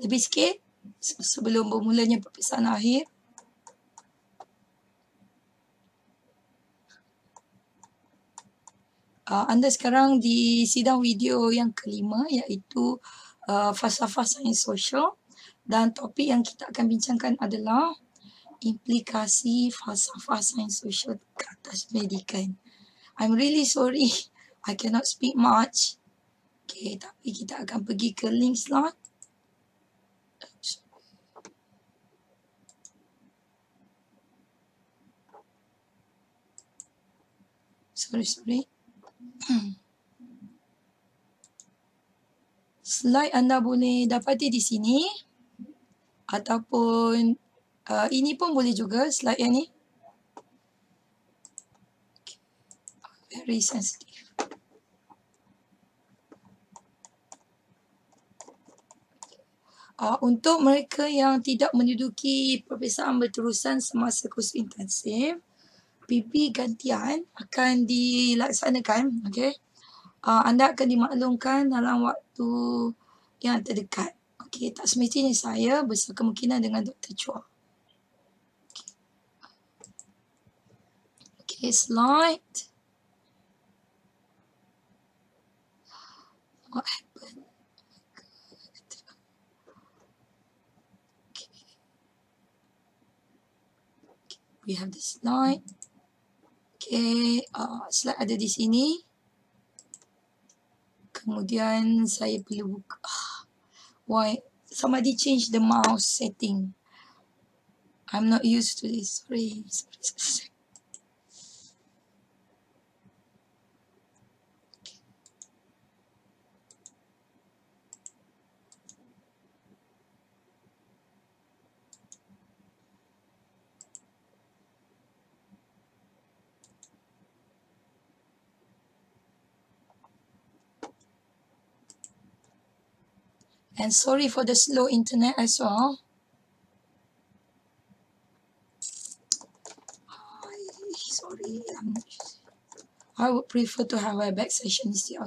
lebih sikit sebelum bermulanya peperiksaan akhir. Anda sekarang di sidang video yang kelima, iaitu falsafah sains sosial, dan topik yang kita akan bincangkan adalah implikasi falsafah sains sosial ke atas pendidikan. I'm really sorry, I cannot speak much. Okay, tapi kita akan pergi ke link slide. Sorry. Slide anda boleh dapati di sini, ataupun ini pun boleh juga, slide yang ni. Very sensitive. Untuk mereka yang tidak menduduki peperiksaan berterusan semasa kursus intensif, PB gantian akan dilaksanakan. Okay. Anda akan dimaklumkan dalam waktu yang terdekat. Okay, tak semestinya saya, besar kemungkinan dengan Dr. Chua. Okay, slide. What happened? Okay. We have the slide. Okay, slide ada di sini. Kemudian saya perlu buka. Why? Somebody change the mouse setting. I'm not used to this. Sorry. And sorry for the slow internet as well. Sorry, I would prefer to have a back session instead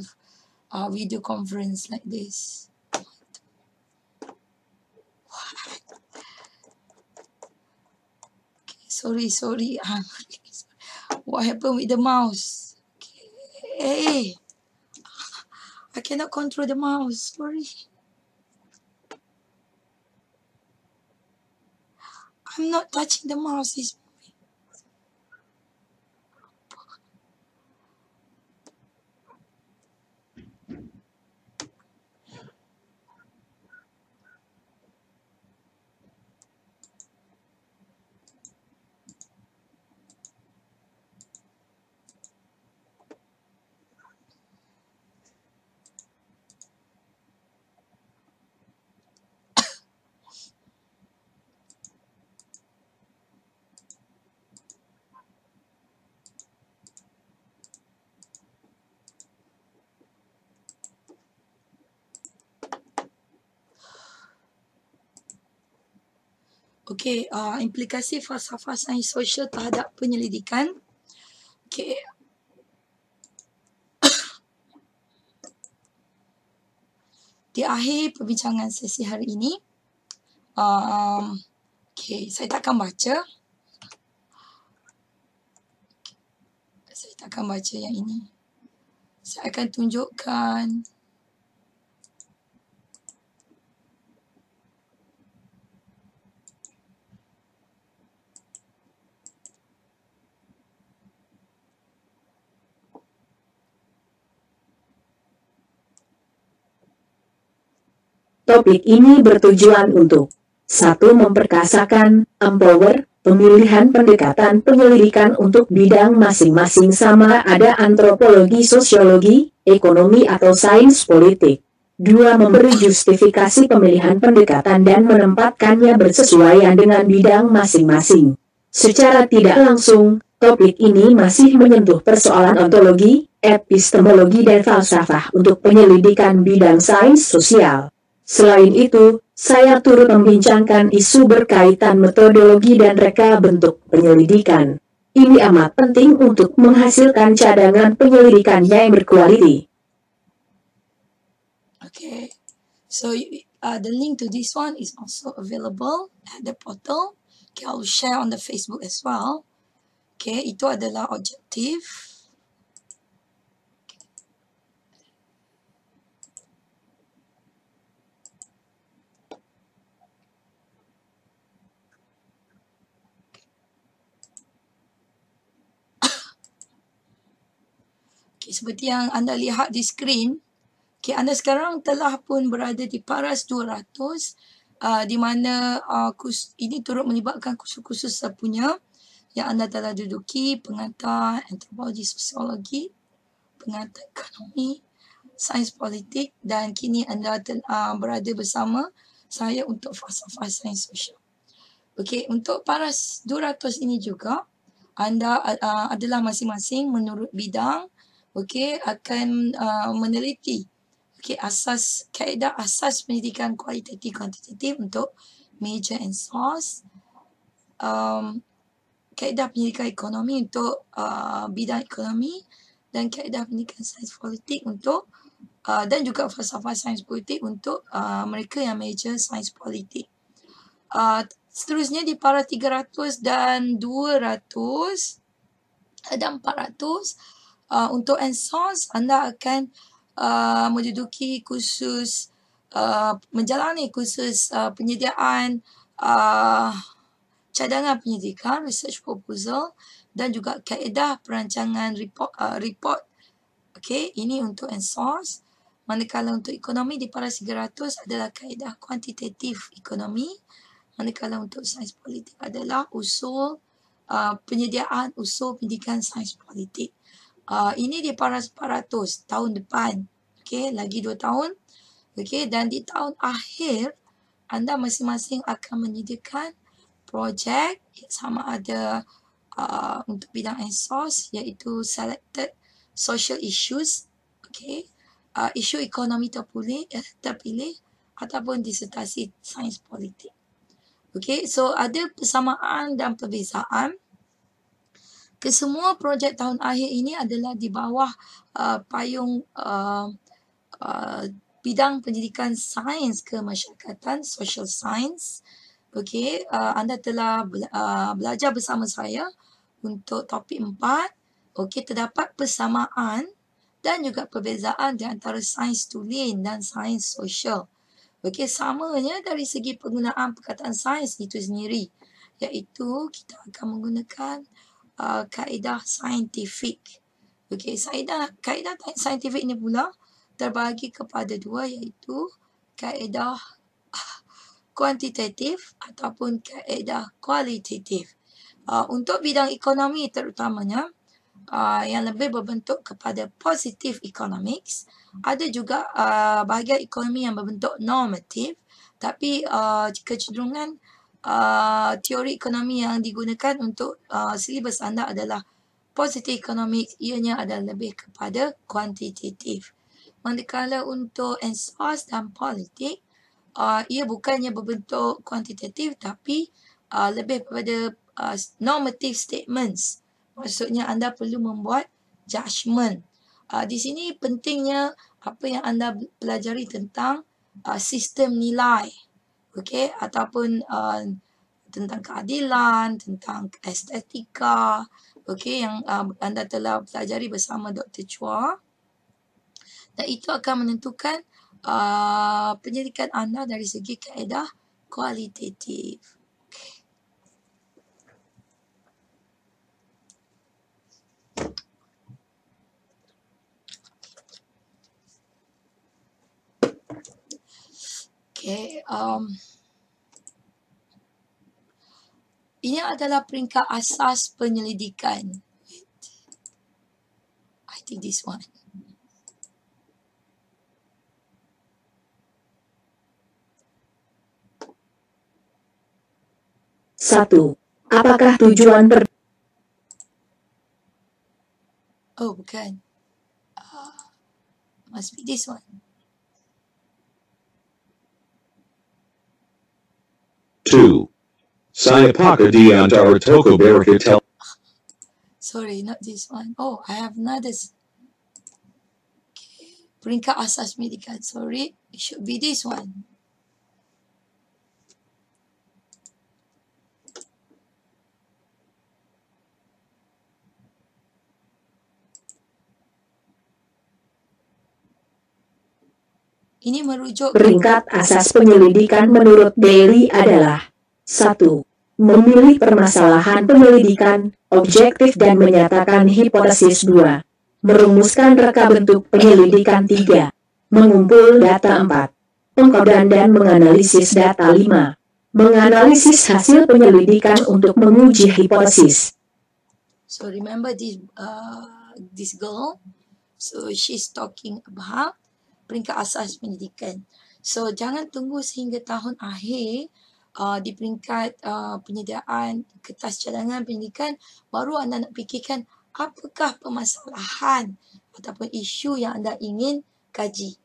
of video conference like this. Okay, sorry. What happened with the mouse? Okay. Hey, I cannot control the mouse. Sorry. I'm not touching the mouse. It's moving. Okey, implikasi falsafah sains sosial terhadap penyelidikan. Okey. Di akhir perbincangan sesi hari ini, okey, saya tak akan baca. Saya tak akan baca yang ini. Saya akan tunjukkan Topik ini bertujuan untuk 1. Memperkasakan, empower, pemilihan pendekatan penyelidikan untuk bidang masing-masing sama ada antropologi, sosiologi, ekonomi atau sains politik. 2. Memberi justifikasi pemilihan pendekatan dan menempatkannya bersesuaian dengan bidang masing-masing. Secara tidak langsung, topik ini masih menyentuh persoalan ontologi, epistemologi dan falsafah untuk penyelidikan bidang sains sosial. Selain itu, saya turut membincangkan isu berkaitan metodologi dan reka bentuk penyelidikan. Ini amat penting untuk menghasilkan cadangan penyelidikan yang berkualitas. Okay, so the link to this one is also available at the portal. Okay, I will share on the Facebook as well. Okay, itu adalah objektif. Okay, seperti yang anda lihat di skrin, okay, anda sekarang telah pun berada di Paras 200, di mana ini turut melibatkan kursus-kursus punya yang anda telah duduki, pengantar antropologi sosiologi, pengantar ekonomi, sains politik, dan kini anda berada bersama saya untuk falsafah sains sosial. Okey, untuk Paras 200 ini juga anda adalah masing-masing menurut bidang, okey, akan meneliti kaedah asas pendidikan kualitatif kuantitatif untuk major and source, kaedah pendidikan ekonomi untuk bidang ekonomi, dan kaedah pendidikan sains politik untuk dan juga falsafah sains politik untuk mereka yang major sains politik. Seterusnya di para 300 dan 200 dan 400 untuk ENSOS anda akan menduduki kursus menjalani kursus penyediaan cadangan penyidikan, research proposal, dan juga kaedah perancangan report. Okey, ini untuk ENSOS. Manakala untuk ekonomi di para 300 adalah kaedah kuantitatif ekonomi. Manakala untuk sains politik adalah usul penyediaan usul pendidikan sains politik. Ini di para 400 tahun depan. Okey, lagi 2 tahun. Okey, dan di tahun akhir anda masing-masing akan menyediakan projek sama ada untuk bidang ENSOS iaitu selected social issues, okey, isu ekonomi terpilih ataupun disertasi sains politik. Okey, so ada persamaan dan perbezaan. Kesemua projek tahun akhir ini adalah di bawah payung bidang pendidikan sains kemasyarakatan, social science. Okey, anda telah belajar bersama saya untuk topik 4. Okey, terdapat persamaan dan juga perbezaan di antara sains tulen dan sains sosial. Okey, samanya dari segi penggunaan perkataan sains itu sendiri, iaitu kita akan menggunakan kaedah saintifik. Okey, kaedah saintifik ini pula terbahagi kepada dua, iaitu kaedah kuantitatif ataupun kaedah kualitatif. Untuk bidang ekonomi terutamanya, yang lebih berbentuk kepada positive economics, ada juga bahagian ekonomi yang berbentuk normatif, tapi kecenderungan teori ekonomi yang digunakan untuk silibus anda adalah positive economics, ianya adalah lebih kepada kuantitatif. Manakala untuk ENSOS dan politik, ia bukannya berbentuk kuantitatif tapi lebih kepada normative statements. Maksudnya anda perlu membuat judgement. Di sini pentingnya apa yang anda pelajari tentang sistem nilai, okey, ataupun tentang keadilan, tentang estetika, okey, yang anda telah pelajari bersama Dr. Chua. Dan itu akan menentukan penyelidikan anda dari segi kaedah kualitatif. Okay, ini adalah peringkat asas penyelidikan. I think this one. Satu. Apakah tujuan Oh, bukan. Must be this one. 2. Siapaka di antara toko berita Sorry, not this one. Oh, I have another. Okay. Peringkat asas pendidikan. Sorry, it should be this one. Ini merujuk Peringkat asas penyelidikan menurut Daly adalah 1. Memilih permasalahan penyelidikan, objektif dan menyatakan hipotesis. 2. Merumuskan reka bentuk penyelidikan. 3. Mengumpul data. 4. Pengkodan dan menganalisis data. 5. Menganalisis hasil penyelidikan untuk menguji hipotesis. So remember this girl. So she's talking about peringkat asas pendidikan. So jangan tunggu sehingga tahun akhir di peringkat penyediaan kertas cadangan pendidikan baru anda nak fikirkan apakah permasalahan ataupun isu yang anda ingin kaji.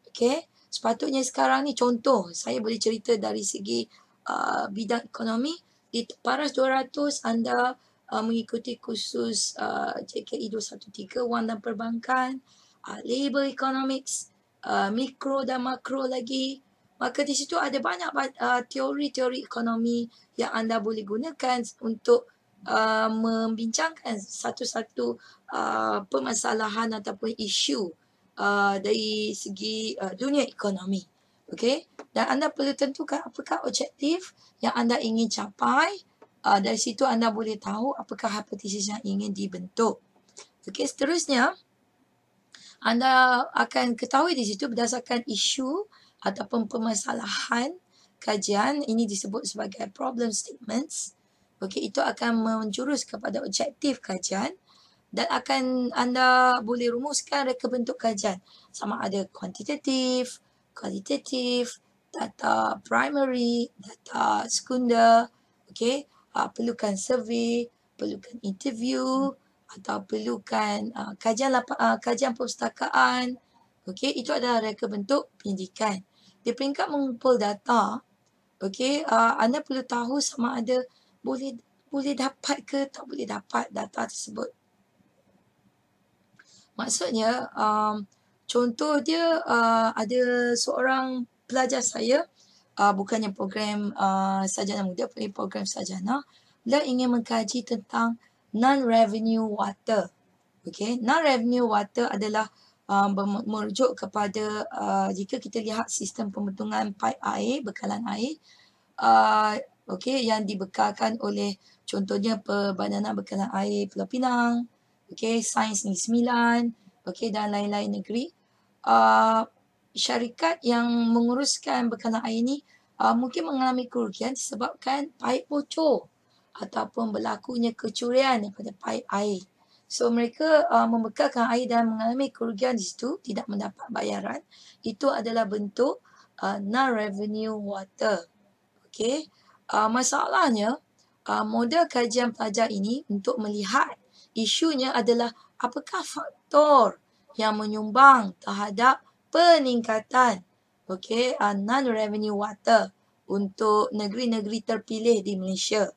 Okay? Sepatutnya sekarang ni contoh saya boleh cerita dari segi bidang ekonomi. Di Paras 200 anda mengikuti kursus JKE 213 wang dan perbankan, labor economics, mikro dan makro lagi. Maka di situ ada banyak teori-teori ekonomi yang anda boleh gunakan untuk membincangkan satu-satu permasalahan ataupun isu dari segi dunia ekonomi. Okey, dan anda perlu tentukan apakah objektif yang anda ingin capai. Dari situ anda boleh tahu apakah hipotesis yang ingin dibentuk. Okey, seterusnya anda akan ketahui di situ berdasarkan isu ataupun permasalahan kajian, ini disebut sebagai problem statements. Okey, itu akan menjurus kepada objektif kajian dan akan anda boleh rumuskan reka bentuk kajian sama ada kuantitatif, kualitatif, data primary, data sekunder. Okey, perlukan survey, perlukan interview atau perlukan kajian perpustakaan. Okey, itu adalah reka bentuk pendidikan. Di peringkat mengumpul data, okey, anda perlu tahu sama ada boleh dapat ke tak boleh dapat data tersebut. Maksudnya, contoh dia ada seorang pelajar saya, bukannya program sarjana muda, program sarjana. Beliau ingin mengkaji tentang non-revenue water. Okay, non-revenue water adalah merujuk kepada jika kita lihat sistem pembentungan paip air, bekalan air, okay, yang dibekalkan oleh contohnya Perbadanan Bekalan Air Pulau Pinang, okay, Sains Negeri Sembilan, okay, dan lain-lain negeri. Syarikat yang menguruskan bekalan air ini mungkin mengalami kerugian disebabkan paip bocor ataupun berlakunya kecurian daripada paip air. So mereka membekalkan air dan mengalami kerugian di situ, tidak mendapat bayaran. Itu adalah bentuk non-revenue water. Okay. Masalahnya, model kajian pelajar ini untuk melihat isunya adalah apakah faktor yang menyumbang terhadap peningkatan non-revenue water untuk negeri-negeri terpilih di Malaysia.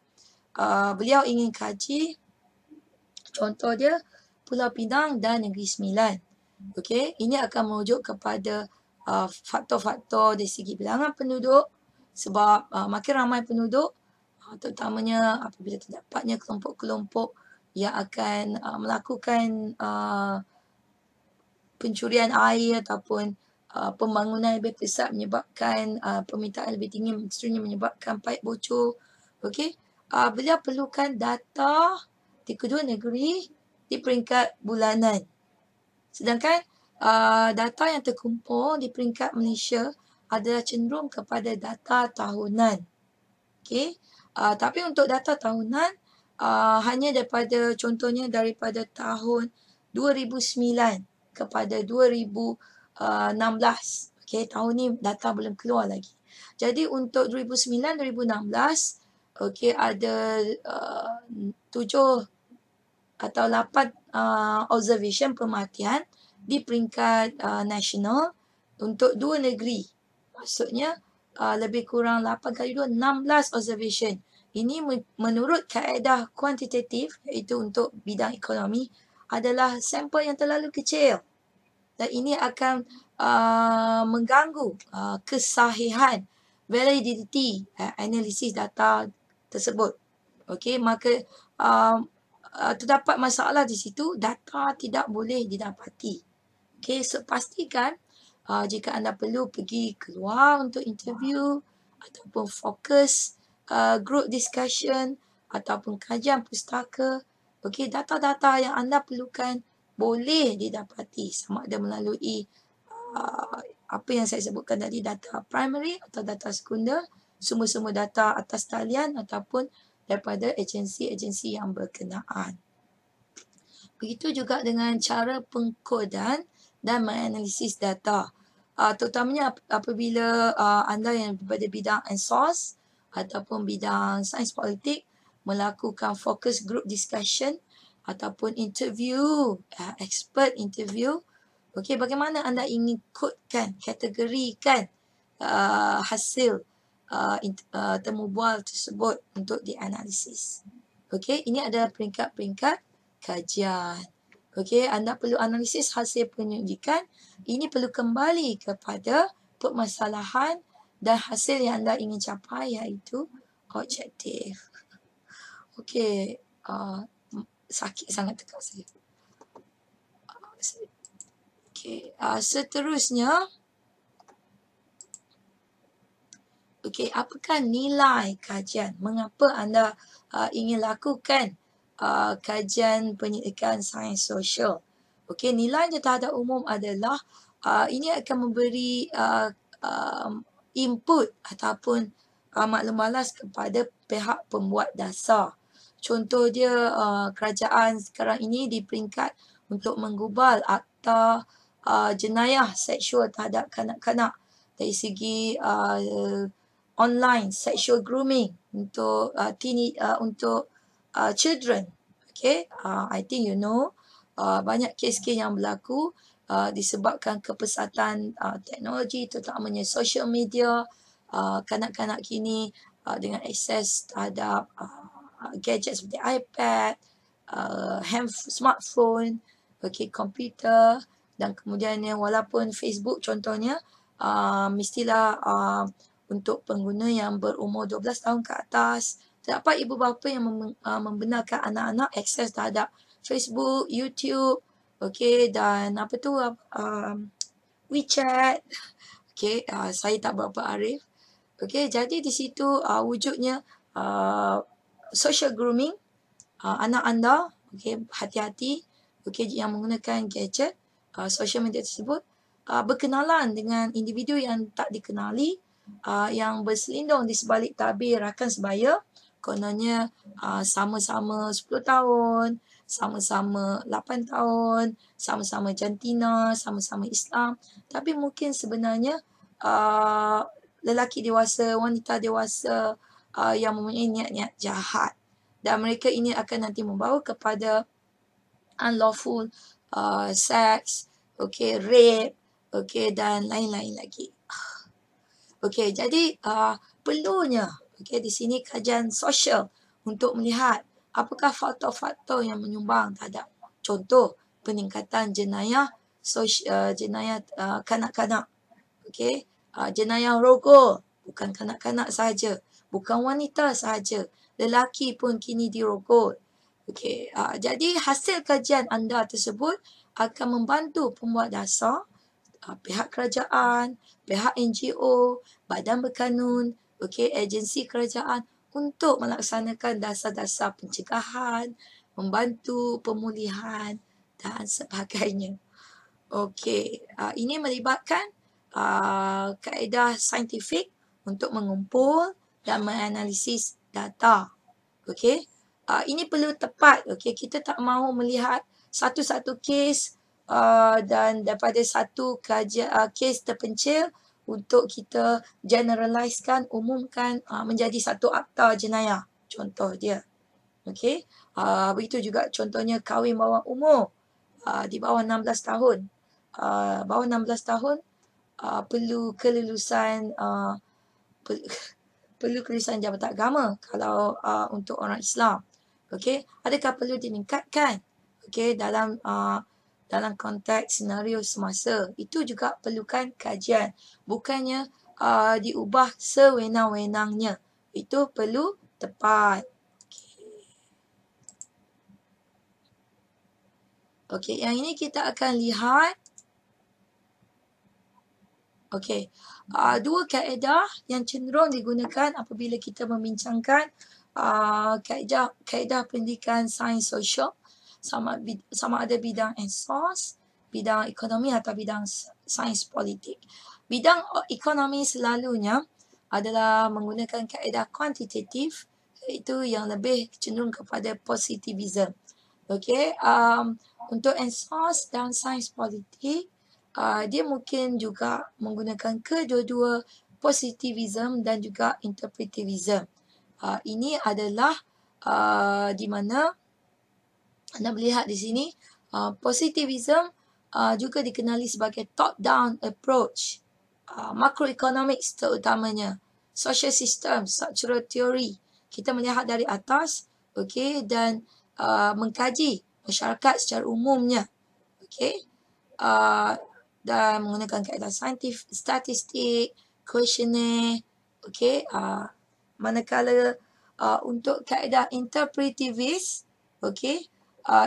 Beliau ingin kaji contoh dia Pulau Pinang dan Negeri Sembilan. Okey, ini akan merujuk kepada faktor-faktor dari segi bilangan penduduk sebab makin ramai penduduk terutamanya apabila terdapatnya kelompok-kelompok yang akan melakukan pencurian air ataupun pembangunan lebih pesat menyebabkan permintaan lebih tinggi, maksudnya menyebabkan paip bocor. Okey, beliau perlukan data di kedua negeri di peringkat bulanan. Sedangkan data yang terkumpul di peringkat Malaysia adalah cenderung kepada data tahunan. Okey, tapi untuk data tahunan hanya daripada contohnya daripada tahun 2009 kepada 2016. Okey, tahun ni data belum keluar lagi. Jadi untuk 2009-2016, okey, ada 7 atau 8 observation pemerhatian di peringkat nasional untuk dua negeri. Maksudnya lebih kurang 8 kali 2, 16 observation. Ini menurut kaedah kuantitatif, iaitu untuk bidang ekonomi, adalah sampel yang terlalu kecil. Dan ini akan mengganggu kesahihan, validity, analisis data tersebut. Okey, maka terdapat masalah di situ, data tidak boleh didapati. Okey, so pastikan Jika anda perlu pergi keluar untuk interview ataupun fokus group discussion ataupun kajian pustaka, okey, data-data yang anda perlukan boleh didapati sama ada melalui apa yang saya sebutkan tadi, data primary atau data sekunder, semua-semua data atas talian ataupun daripada agensi-agensi yang berkenaan. Begitu juga dengan cara pengkodan dan menganalisis data. Terutamanya apabila anda yang pada bidang ANSOS ataupun bidang sains politik melakukan focus group discussion ataupun interview, expert interview. Okey, bagaimana anda ingin kodkan, kategorikan hasil temu bual tersebut untuk dianalisis. Okey, ini adalah peringkat-peringkat kajian. Okey, anda perlu analisis hasil penyelidikan. Ini perlu kembali kepada permasalahan dan hasil yang anda ingin capai, iaitu objektif. Okey, sakit sangat tekak saya. Okey, seterusnya. Okey, apakah nilai kajian? Mengapa anda ingin lakukan kajian penyelidikan sains sosial? Okey, nilainya terhadap umum adalah ini akan memberi input ataupun maklum balas kepada pihak pembuat dasar. Contoh dia, kerajaan sekarang ini di peringkat untuk menggubal akta jenayah seksual terhadap kanak-kanak dari segi online sexual grooming untuk children. Okay, I think you know banyak kes-kes yang berlaku disebabkan kepesatan teknologi, terutamanya social media. Kanak-kanak kini dengan akses terhadap gadget seperti iPad, smartphone, okay, komputer, dan kemudiannya walaupun Facebook contohnya mestilah untuk pengguna yang berumur 12 tahun ke atas. Terdapat ibu bapa yang membenarkan anak-anak akses terhadap Facebook, YouTube, okey, dan WeChat. Okey, saya tak berapa arif. Okey, jadi di situ wujudnya social grooming anak anda. Okey, hati-hati. Okey, yang menggunakan gadget, social media tersebut berkenalan dengan individu yang tak dikenali, yang berselindung di sebalik tabir rakan sebaya. Kononnya sama-sama 10 tahun, sama-sama 8 tahun, sama-sama jantina, sama-sama Islam. Tapi mungkin sebenarnya lelaki dewasa, wanita dewasa yang mempunyai niat-niat jahat. Dan mereka ini akan nanti membawa kepada unlawful sex, okay, rape, okay, dan lain-lain lagi. Okay, jadi perlunya di sini kajian sosial untuk melihat apakah faktor-faktor yang menyumbang terhadap contoh peningkatan jenayah kanak-kanak. Okay, jenayah rogol, bukan kanak-kanak sahaja, bukan wanita sahaja, lelaki pun kini dirogol. Okay, jadi hasil kajian anda tersebut akan membantu pembuat dasar, pihak kerajaan, pihak NGO, badan berkanun, agensi kerajaan untuk melaksanakan dasar-dasar pencegahan, membantu pemulihan dan sebagainya. Ini melibatkan kaedah saintifik untuk mengumpul dan menganalisis data. Ini perlu tepat. Kita tak mahu melihat satu-satu kes dan daripada satu kes terpencil untuk kita generalisekan, umumkan menjadi satu akta jenayah. Contoh dia. Begitu juga contohnya kahwin bawah umur di bawah 16 tahun. Bawah 16 tahun perlu kelulusan kelulusan Jabatan Agama kalau untuk orang Islam. Adakah perlu ditingkatkan dalam konteks senario semasa? Itu juga perlukan kajian. Bukannya diubah sewenang-wenangnya. Itu perlu tepat. Yang ini kita akan lihat Okey. Dua kaedah yang cenderung digunakan apabila kita membincangkan kaedah pendidikan sains sosial, sama ada bidang SOS, bidang ekonomi atau bidang sains politik. Bidang ekonomi selalunya adalah menggunakan kaedah kuantitatif, iaitu yang lebih cenderung kepada positivism. Okey, untuk SOS dan sains politik, dia mungkin juga menggunakan kedua-dua positivism dan juga interpretivism. Ini adalah di mana anda melihat di sini, positivism juga dikenali sebagai top-down approach, macroeconomics terutamanya, social system, structural theory. Kita melihat dari atas, okey, dan mengkaji masyarakat secara umumnya, okey, dan menggunakan kaedah statistik, questionnaire, okey. Manakala untuk kaedah interpretivist, okey,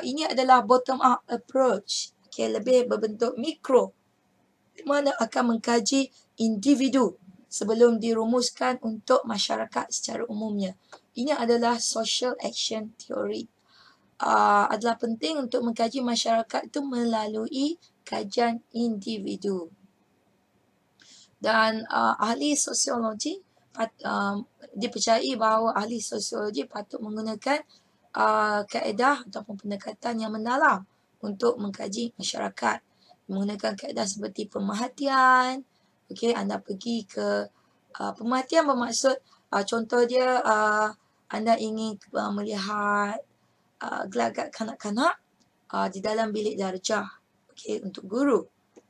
ini adalah bottom up approach, okey, lebih berbentuk mikro, di mana akan mengkaji individu sebelum dirumuskan untuk masyarakat secara umumnya. Ini adalah social action theory. Adalah penting untuk mengkaji masyarakat itu melalui kajian individu. Dan ahli sosiologi dipercayai bahawa ahli sosiologi patut menggunakan kaedah ataupun pendekatan yang mendalam untuk mengkaji masyarakat. Menggunakan kaedah seperti pemerhatian. Okey, anda pergi ke pemerhatian bermaksud contoh dia anda ingin melihat gelagat kanak-kanak di dalam bilik darjah, okey, untuk guru,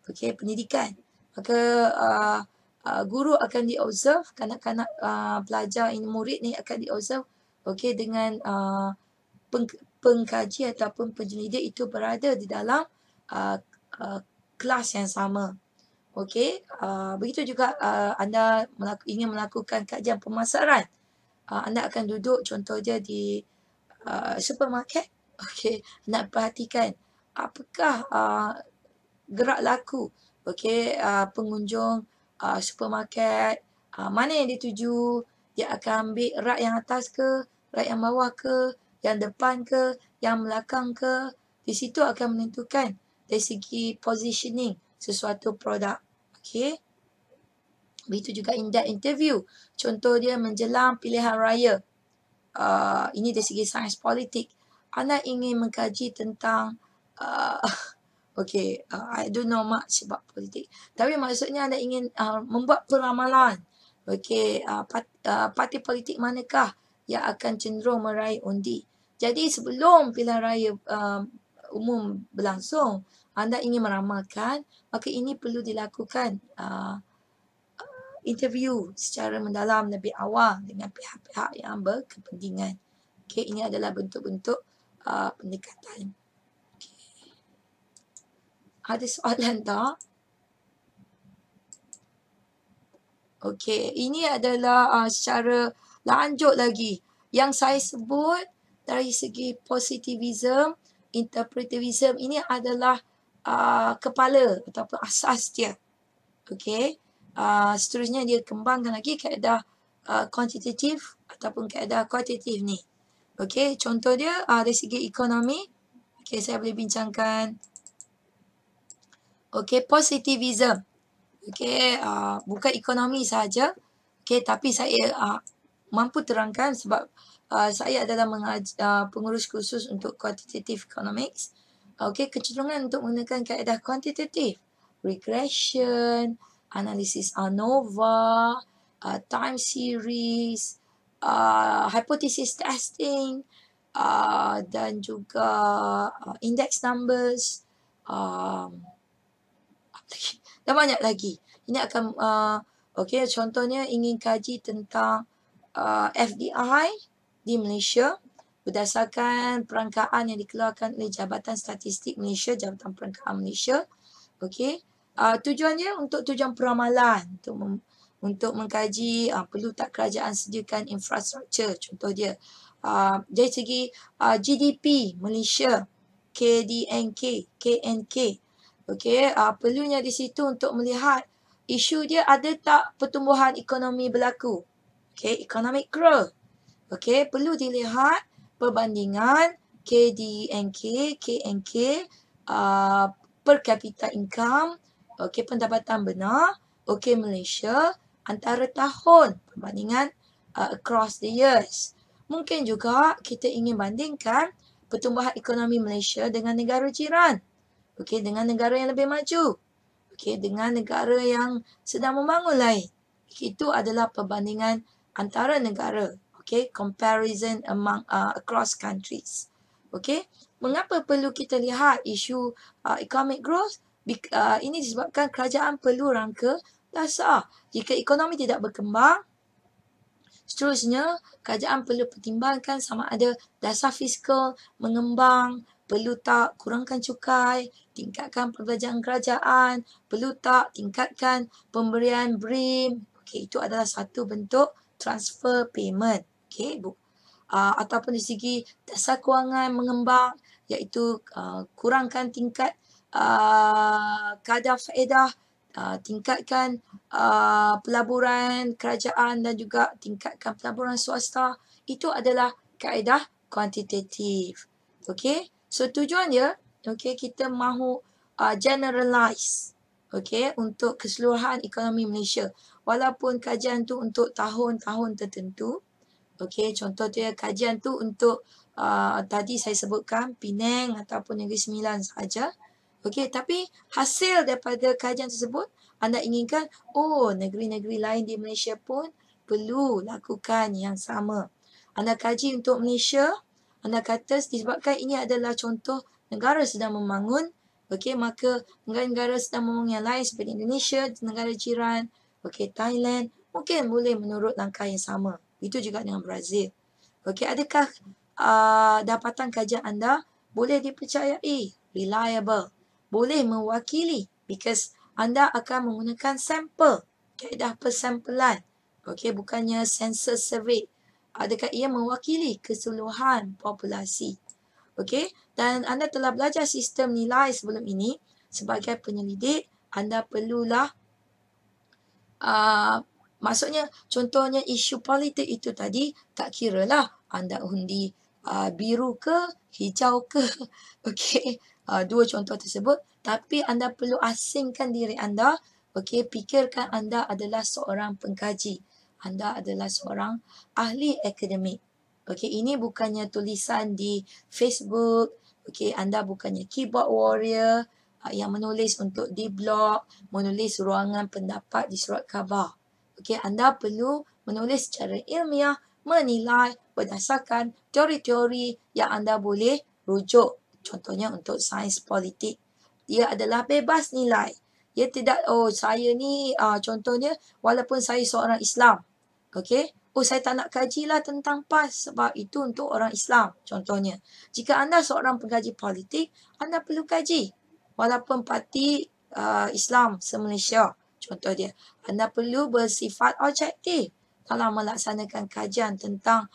okey, pendidikan. Maka guru akan diobserve, kanak-kanak pelajar ini, murid ni akan diobserve, okey, dengan pengkaji ataupun penyelidik itu berada di dalam kelas yang sama. Okey, begitu juga anda ingin melakukan kajian pemasaran. Anda akan duduk contoh dia di supermarket, okey, nak perhatikan apakah gerak laku, okey, pengunjung supermarket, mana yang dituju, dia akan ambil rak yang atas ke, rak yang bawah ke, yang depan ke, yang belakang ke. Di situ akan menentukan dari segi positioning sesuatu produk, okey. Begitu juga in-depth interview, contoh dia menjelang pilihan raya. Ini dari segi sains politik. Anda ingin mengkaji tentang okay, I don't know much about politik. Tapi maksudnya anda ingin membuat peramalan. Okay, parti politik manakah yang akan cenderung meraih undi. Jadi sebelum pilihan raya umum berlangsung, anda ingin meramalkan, maka ini perlu dilakukan interview secara mendalam lebih awal dengan pihak-pihak yang berkepentingan. Okay, ini adalah bentuk-bentuk pendekatan. Okay. Ada soalan tak? Okey, ini adalah secara lanjut lagi yang saya sebut dari segi positivism, interpretivism, ini adalah kepala ataupun asas dia. Okey. Seterusnya dia kembangkan lagi kaedah kuantitatif ataupun kaedah kualitatif ni. Okey, contoh dia dari segi ekonomi. Okey, saya boleh bincangkan. Okey, positivism. Okey, bukan ekonomi sahaja. Okey, tapi saya mampu terangkan sebab saya adalah pengurus khusus untuk quantitative economics. Okey, kecenderungan untuk menggunakan kaedah kuantitatif, regression, analisis ANOVA, time series, hypothesis testing, dan juga index numbers, dan banyak lagi. Ini akan, okey, contohnya ingin kaji tentang FDI di Malaysia berdasarkan perangkaan yang dikeluarkan oleh Jabatan Statistik Malaysia, Jabatan Perangkaan Malaysia. Okey. Tujuannya untuk tujuan peramalan, untuk mengkaji perlu tak kerajaan sediakan infrastruktur, contoh dia. Dari segi GDP Malaysia, KNK, okey, perlunya di situ untuk melihat isu dia ada tak pertumbuhan ekonomi berlaku. Okay, economic growth. Okay, perlu dilihat perbandingan KDNK, KNK, per capita income, okay, pendapatan benar, okay, Malaysia, antara tahun, perbandingan across the years. Mungkin juga kita ingin bandingkan pertumbuhan ekonomi Malaysia dengan negara jiran. Okay, dengan negara yang lebih maju. Okay, dengan negara yang sedang membangun lain. Itu adalah perbandingan antara negara. Okay, comparison among across countries. Okay, mengapa perlu kita lihat isu economic growth? Ini disebabkan kerajaan perlu rangka dasar. Jika ekonomi tidak berkembang, seterusnya kerajaan perlu pertimbangkan sama ada dasar fiskal mengembang, perlu tak kurangkan cukai, tingkatkan perbelanjaan kerajaan, perlu tak tingkatkan pemberian BRIM. Okay, itu adalah satu bentuk transfer payment. Okay, ataupun di segi dasar kewangan mengembang, iaitu kurangkan tingkat kadar faedah, tingkatkan pelaburan kerajaan dan juga tingkatkan pelaburan swasta. Itu adalah kaedah kuantitatif. Okay, so tujuan dia, okay, kita mahu generalize, okay, untuk keseluruhan ekonomi Malaysia. Walaupun kajian tu untuk tahun-tahun tertentu, okay, contoh dia kajian tu untuk tadi saya sebutkan Penang ataupun Negeri Sembilan sahaja. Okay, tapi hasil daripada kajian tersebut, anda inginkan, negeri-negeri lain di Malaysia pun perlu lakukan yang sama. Anda kaji untuk Malaysia, anda kata disebabkan ini adalah contoh negara sedang membangun, okay, maka negara-negara sedang membangun yang lain seperti Indonesia, negara jiran, okay, Thailand, mungkin boleh menurut langkah yang sama. Itu juga dengan Brazil. Okay, adakah dapatan kajian anda boleh dipercayai, reliable, boleh mewakili, because anda akan menggunakan sampel, kaedah persampelan, okay, bukannya census survey. Adakah ia mewakili keseluruhan populasi? Okay, dan anda telah belajar sistem nilai sebelum ini. Sebagai penyelidik, anda perlulah maksudnya, contohnya isu politik itu tadi, tak kiralah anda undi biru ke, hijau ke, okay, dua contoh tersebut, tapi anda perlu asingkan diri anda, okay, fikirkan anda adalah seorang pengkaji, anda adalah seorang ahli akademik. Okay, ini bukannya tulisan di Facebook, okay, anda bukannya keyboard warrior yang menulis untuk di blog, menulis ruangan pendapat di surat khabar. Okay, anda perlu menulis secara ilmiah, menilai berdasarkan teori-teori yang anda boleh rujuk. Contohnya untuk sains politik. Dia adalah bebas nilai. Dia tidak, saya ni, contohnya, walaupun saya seorang Islam. Okay, saya tak nak kajilah tentang PAS sebab itu untuk orang Islam. Contohnya, jika anda seorang pengkaji politik, anda perlu kaji. Walaupun parti Islam se-Malaysia. Contoh dia, anda perlu bersifat objektif dalam melaksanakan kajian tentang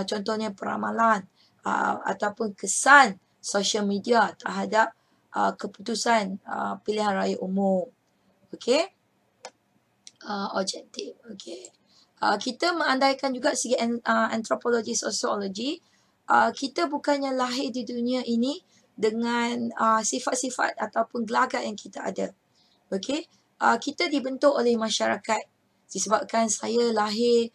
contohnya peramalan ataupun kesan social media terhadap keputusan pilihan raya umum. Okey, objektif. Okey, kita mengandaikan juga segi antropologi, sosiologi. Kita bukannya lahir di dunia ini dengan sifat-sifat ataupun gelagat yang kita ada. Okey, kita dibentuk oleh masyarakat. Disebabkan saya lahir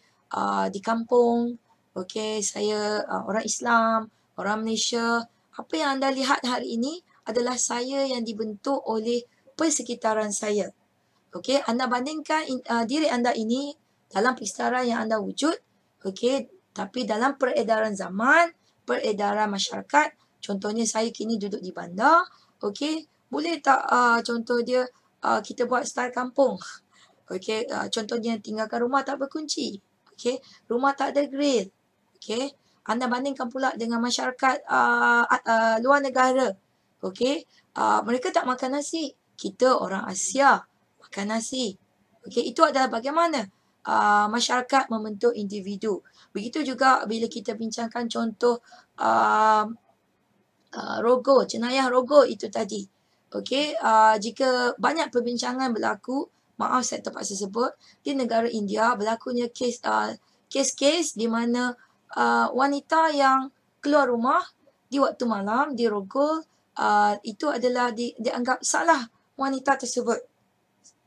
di kampung, okey, saya orang Islam, orang Malaysia. Apa yang anda lihat hari ini adalah saya yang dibentuk oleh persekitaran saya. Okey, anda bandingkan diri anda ini dalam persekitaran yang anda wujud, okey, tapi dalam peredaran zaman, peredaran masyarakat, contohnya saya kini duduk di bandar, okey, boleh tak contoh dia kita buat style kampung. Okey, contohnya tinggalkan rumah tak berkunci. Okey, rumah tak ada grill. Okey, anda bandingkan pula dengan masyarakat luar negara. Okey, mereka tak makan nasi. Kita orang Asia makan nasi. Okey, itu adalah bagaimana masyarakat membentuk individu. Begitu juga bila kita bincangkan contoh rogo, jenayah rogo itu tadi. Okey, jika banyak perbincangan berlaku maaf saya terpaksa sebut, di negara India berlakunya kes-kes di mana wanita yang keluar rumah di waktu malam dirogol, itu adalah dianggap salah wanita tersebut.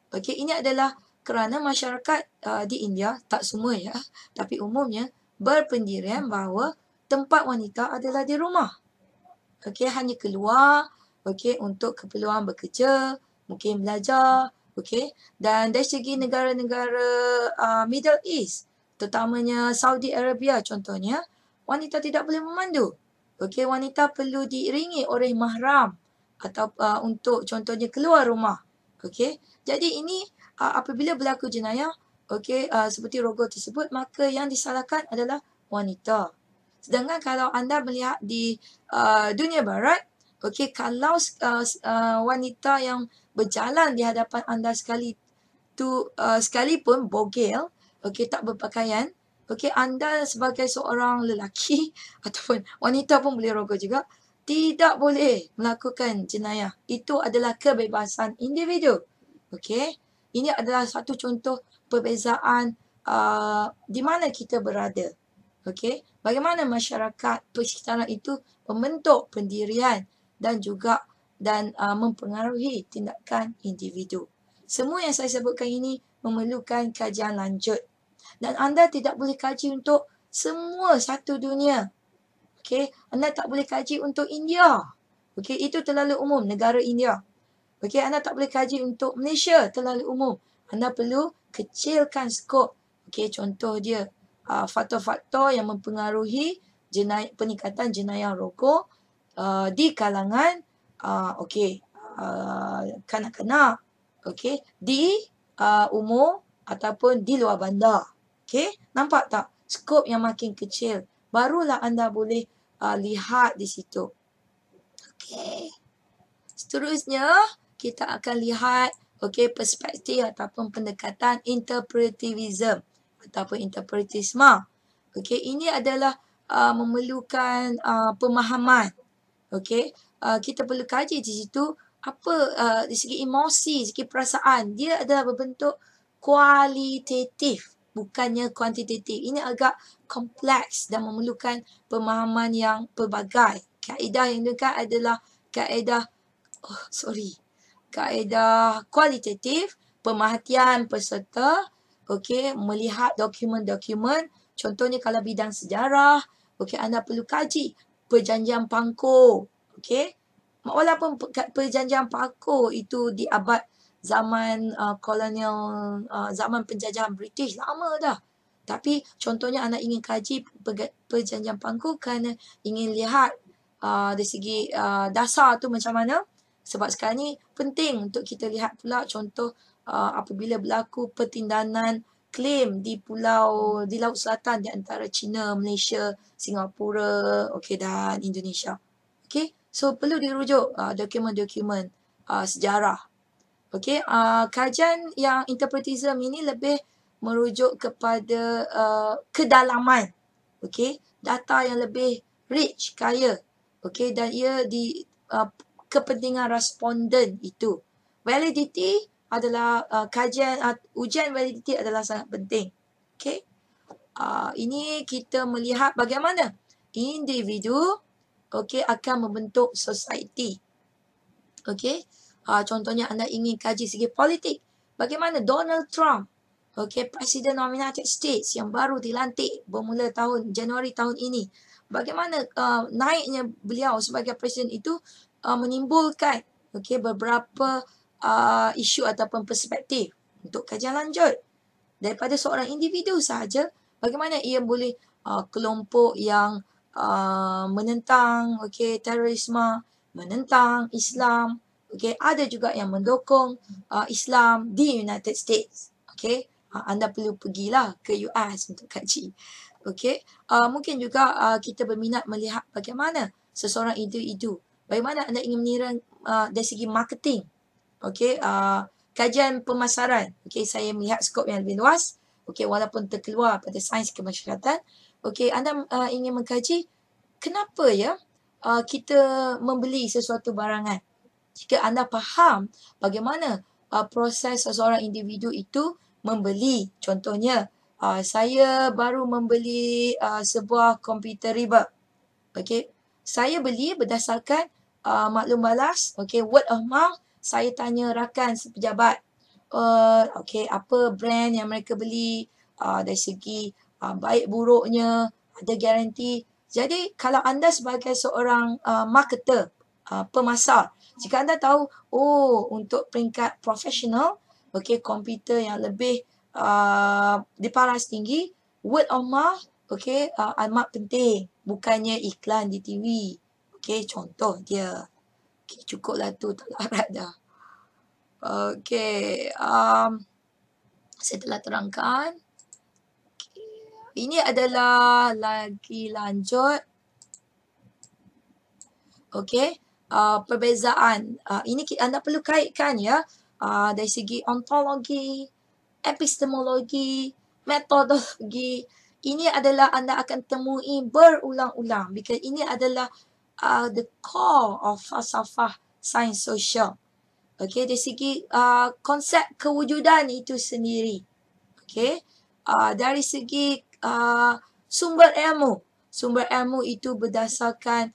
Okey, ini adalah kerana masyarakat di India, tak semua ya, tapi umumnya berpendirian bahawa tempat wanita adalah di rumah. Okey, hanya keluar okey untuk keperluan bekerja, mungkin belajar, okey. Dan dari segi negara-negara Middle East, terutamanya Saudi Arabia contohnya, wanita tidak boleh memandu. Okey, wanita perlu diiringi oleh mahram atau untuk contohnya keluar rumah. Okey. Jadi ini apabila berlaku jenayah, okey, seperti rogol tersebut, maka yang disalahkan adalah wanita. Sedangkan kalau anda melihat di dunia barat, okey, kalau wanita yang berjalan di hadapan anda sekalipun bogel, okey, tak berpakaian, okey, anda sebagai seorang lelaki ataupun wanita pun boleh rogol juga, tidak boleh melakukan jenayah. Itu adalah kebebasan individu. Okey, ini adalah satu contoh perbezaan di mana kita berada. Okey, bagaimana masyarakat persekitaran itu membentuk pendirian dan juga mempengaruhi tindakan individu. Semua yang saya sebutkan ini memerlukan kajian lanjut. Dan anda tidak boleh kaji untuk semua satu dunia. Okey, anda tak boleh kaji untuk India. Okey, itu terlalu umum, negara India. Okey, anda tak boleh kaji untuk Malaysia, terlalu umum. Anda perlu kecilkan skop. Okey, contoh dia faktor-faktor yang mempengaruhi peningkatan jenayah rogol di kalangan kanak-kanak, okey, di umur ataupun di luar bandar. Okey, nampak tak skop yang makin kecil, barulah anda boleh lihat di situ. Okey, seterusnya kita akan lihat okey perspektif ataupun pendekatan interpretivism ataupun interpretisme. Okey, ini adalah memerlukan pemahaman. Okey, kita perlu kaji di situ apa dari segi emosi, segi perasaan, dia adalah berbentuk kualitatif, bukannya kuantitatif. Ini agak kompleks dan memerlukan pemahaman yang pelbagai. Kaedah yang digunakan adalah kaedah kualitatif, pemerhatian peserta, okey, melihat dokumen-dokumen. Contohnya kalau bidang sejarah, okey, anda perlu kaji perjanjian Pangkor, okey. Walaupun perjanjian Pangkor itu di abad zaman kolonial, zaman penjajahan British, lama dah. Tapi contohnya anda ingin kaji perjanjian Pangkor kerana ingin lihat dari segi dasar tu macam mana. Sebab sekarang ni penting untuk kita lihat pula contoh apabila berlaku pertindanan klaim di Laut Selatan di antara China, Malaysia, Singapura, okey, dan Indonesia. Okey, so perlu dirujuk dokumen-dokumen sejarah. Okey, kajian yang interpretism ini lebih merujuk kepada kedalaman. Okey, data yang lebih rich, kaya. Okey, dan ia kepentingan responden itu. Validity adalah ujian validity adalah sangat penting. Okey. Ini kita melihat bagaimana individu akan membentuk society. Okey. Contohnya anda ingin kaji segi politik. Bagaimana Donald Trump, Presiden United States yang baru dilantik bermula Januari tahun ini. Bagaimana naiknya beliau sebagai presiden itu menimbulkan beberapa isu ataupun perspektif untuk kajian lanjut. Daripada seorang individu sahaja, bagaimana ia boleh kelompok yang menentang terorisme, menentang Islam, ada juga yang mendukung Islam di United States. Anda perlu pergilah ke US untuk kaji. Mungkin juga kita berminat melihat bagaimana seseorang individu, bagaimana anda ingin menira dari segi marketing. Kajian pemasaran. Saya melihat skop yang lebih luas. Walaupun terkeluar pada sains kemasyarakatan. Anda ingin mengkaji kenapa kita membeli sesuatu barangan. Jika anda faham bagaimana proses seseorang individu itu membeli. Contohnya, saya baru membeli sebuah komputer riba. Okey, saya beli berdasarkan maklum balas, okey, word of mouth. Saya tanya rakan sepejabat, okey, apa brand yang mereka beli, dari segi baik buruknya, ada garanti. Jadi kalau anda sebagai seorang marketer, pemasar, jika anda tahu, untuk peringkat profesional, okey, komputer yang lebih di paras tinggi, word of mouth, okey, amat penting. Bukannya iklan di TV. Okey, contoh dia. Okey, cukuplah tu, tak larat dah. Okey, saya telah terangkan. Okay. Ini adalah lagi lanjut. Okey, perbezaan. Ini anda perlu kaitkan ya, dari segi ontologi, epistemologi, metodologi. Ini adalah anda akan temui berulang-ulang. Because ini adalah the core of falsafah sains sosial. Okey, dari segi konsep kewujudan itu sendiri. Okey, dari segi sumber ilmu. Sumber ilmu itu berdasarkan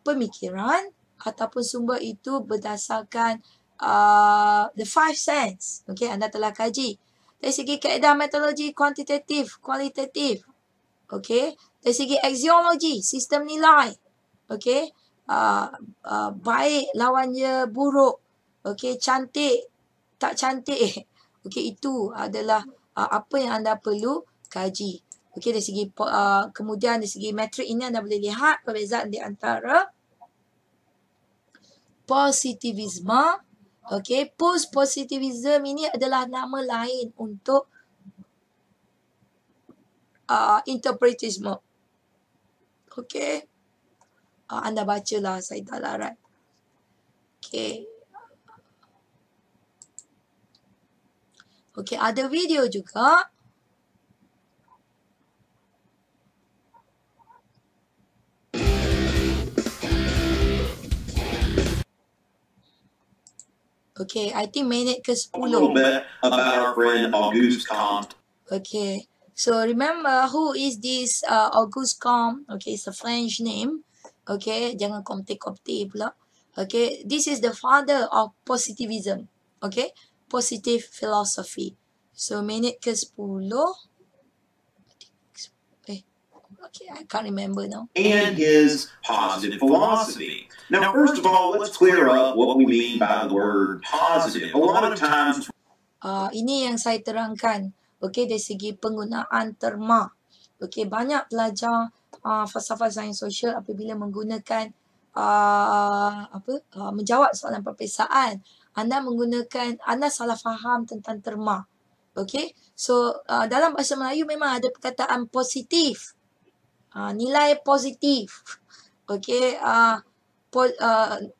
pemikiran ataupun sumber itu berdasarkan the five sense. Okey, anda telah kaji. Dari segi kaedah metodologi kuantitatif, kualitatif. Okey, dari segi aksiologi, sistem nilai. Okey, baik lawannya buruk. Okey, cantik, tak cantik. Okey, itu adalah apa yang anda perlu kaji. Okey, dari segi kemudian dari segi metrik ini anda boleh lihat perbezaan di antara positivisme. Okey, post-positivism ini adalah nama lain untuk interpretisme. Okey, anda bacalah, saya tak larat. Okey. Okey, ada video juga. Okay, I think minit ke-10. A little bit about our friend Auguste Comte. Okay, so remember who is this Auguste Comte? Okay, it's a French name. Okay, jangan Comte pula. Okay, this is the father of positivism. Okay, positive philosophy. So minit ke-10. Okay, I can't remember now. And his positive philosophy. Now, first of all, let's clear up what we mean by the word positive. A lot of times, ini yang saya terangkan. Okey, dari segi penggunaan terma. Okey, banyak pelajar falsafah sains sosial apabila menggunakan menjawab soalan perpiksaan, anda salah faham tentang terma. Okey, so dalam bahasa Melayu memang ada perkataan positif. Nilai positif. Okey,